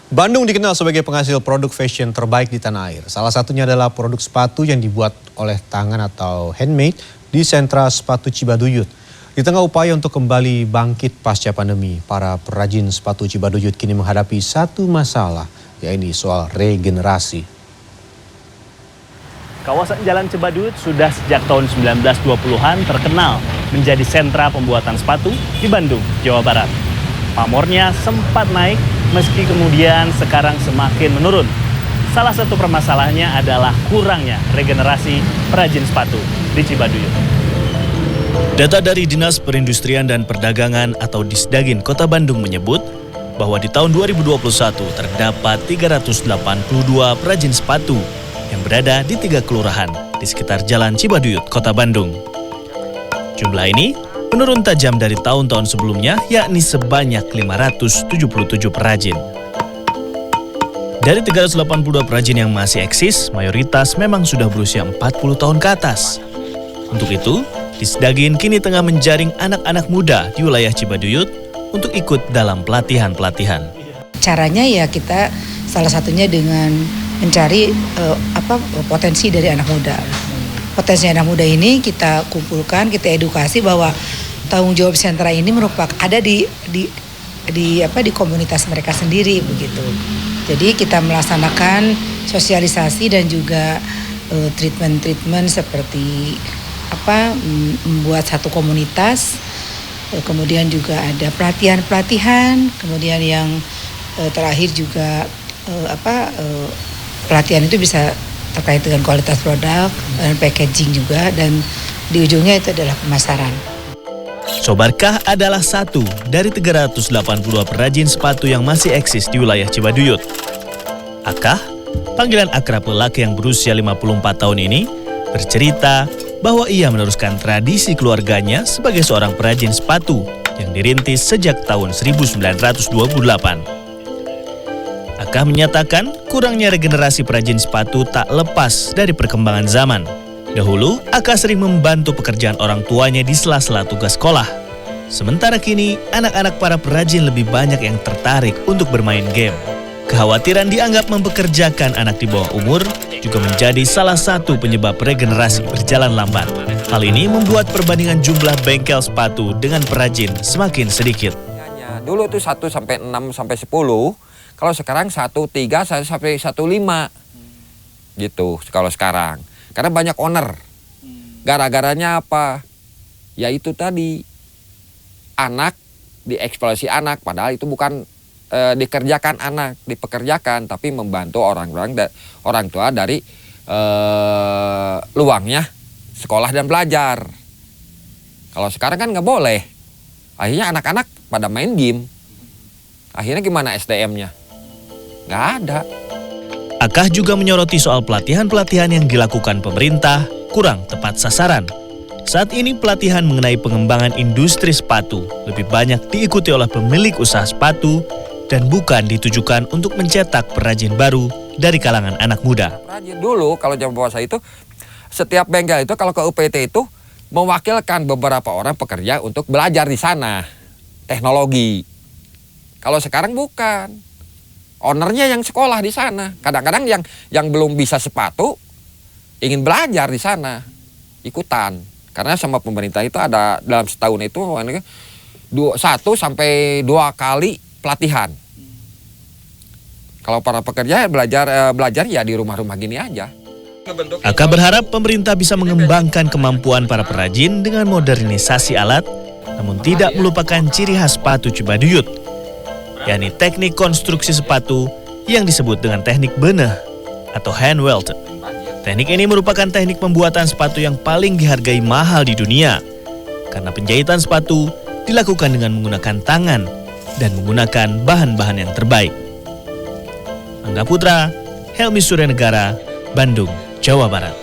Bandung dikenal sebagai penghasil produk fashion terbaik di tanah air. Salah satunya adalah produk sepatu yang dibuat oleh tangan atau handmade di sentra sepatu Cibaduyut. Di tengah upaya untuk kembali bangkit pasca pandemi, para perajin sepatu Cibaduyut kini menghadapi satu masalah, yaitu soal regenerasi. Kawasan Jalan Cibaduyut sudah sejak tahun 1920-an terkenal menjadi sentra pembuatan sepatu di Bandung, Jawa Barat. Pamornya sempat naik meski kemudian sekarang semakin menurun. Salah satu permasalahannya adalah kurangnya regenerasi perajin sepatu di Cibaduyut. Data dari Dinas Perindustrian dan Perdagangan atau Disdagin Kota Bandung menyebut bahwa di tahun 2021 terdapat 382 perajin sepatu yang berada di 3 kelurahan di sekitar Jalan Cibaduyut, Kota Bandung. Jumlah ini menurun tajam dari tahun-tahun sebelumnya, yakni sebanyak 577 perajin. Dari 382 perajin yang masih eksis, mayoritas memang sudah berusia 40 tahun ke atas. Untuk itu, Disdagin kini tengah menjaring anak-anak muda di wilayah Cibaduyut untuk ikut dalam pelatihan-pelatihan. Caranya ya kita salah satunya dengan mencari potensi dari anak muda. Potensi anak muda ini kita kumpulkan, kita edukasi bahwa tanggung jawab sentra ini merupakan ada di komunitas mereka sendiri begitu. Jadi kita melaksanakan sosialisasi dan juga treatment seperti membuat satu komunitas, kemudian juga ada pelatihan, kemudian yang terakhir juga pelatihan itu bisa terkait dengan kualitas produk dan packaging juga, dan di ujungnya itu adalah pemasaran. Sobarkah adalah satu dari 382 perajin sepatu yang masih eksis di wilayah Cibaduyut. Akah, panggilan akrab lelaki yang berusia 54 tahun ini, bercerita bahwa ia meneruskan tradisi keluarganya sebagai seorang perajin sepatu yang dirintis sejak tahun 1928. Akah menyatakan kurangnya regenerasi perajin sepatu tak lepas dari perkembangan zaman. Dahulu, Akah sering membantu pekerjaan orang tuanya di sela-sela tugas sekolah. Sementara kini, anak-anak para perajin lebih banyak yang tertarik untuk bermain game. Kekhawatiran dianggap mempekerjakan anak di bawah umur juga menjadi salah satu penyebab regenerasi berjalan lambat. Hal ini membuat perbandingan jumlah bengkel sepatu dengan perajin semakin sedikit. Dulu tuh 1 sampai 6 sampai 10. Kalau sekarang 1, 3 sampai 1, 5 gitu kalau sekarang. Karena banyak owner. Gara-garanya apa? Ya itu tadi, anak dieksploitasi anak, padahal itu bukan dikerjakan anak, dipekerjakan, tapi membantu orang tua dari luangnya sekolah dan belajar. Kalau sekarang kan nggak boleh. Akhirnya anak-anak pada main game. Akhirnya gimana SDM-nya? Nggak ada. Akah juga menyoroti soal pelatihan-pelatihan yang dilakukan pemerintah kurang tepat sasaran. Saat ini pelatihan mengenai pengembangan industri sepatu lebih banyak diikuti oleh pemilik usaha sepatu dan bukan ditujukan untuk mencetak perajin baru dari kalangan anak muda. Perajin dulu kalau zaman bawah saya itu, setiap bengkel itu kalau ke UPT itu mewakilkan beberapa orang pekerja untuk belajar di sana teknologi. Kalau sekarang bukan, ownernya yang sekolah di sana. Kadang-kadang yang belum bisa sepatu ingin belajar di sana, ikutan. Karena sama pemerintah itu ada dalam setahun itu 1 sampai 2 kali pelatihan. Kalau para pekerja belajar ya di rumah-rumah gini aja. Akah berharap pemerintah bisa mengembangkan kemampuan para perajin dengan modernisasi alat, namun tidak melupakan ciri khas sepatu Cibaduyut, yakni teknik konstruksi sepatu yang disebut dengan teknik beneh atau hand welted. Teknik ini merupakan teknik pembuatan sepatu yang paling dihargai mahal di dunia, karena penjahitan sepatu dilakukan dengan menggunakan tangan dan menggunakan bahan-bahan yang terbaik. Angga Putra, Helmi Suryanegara, Bandung, Jawa Barat.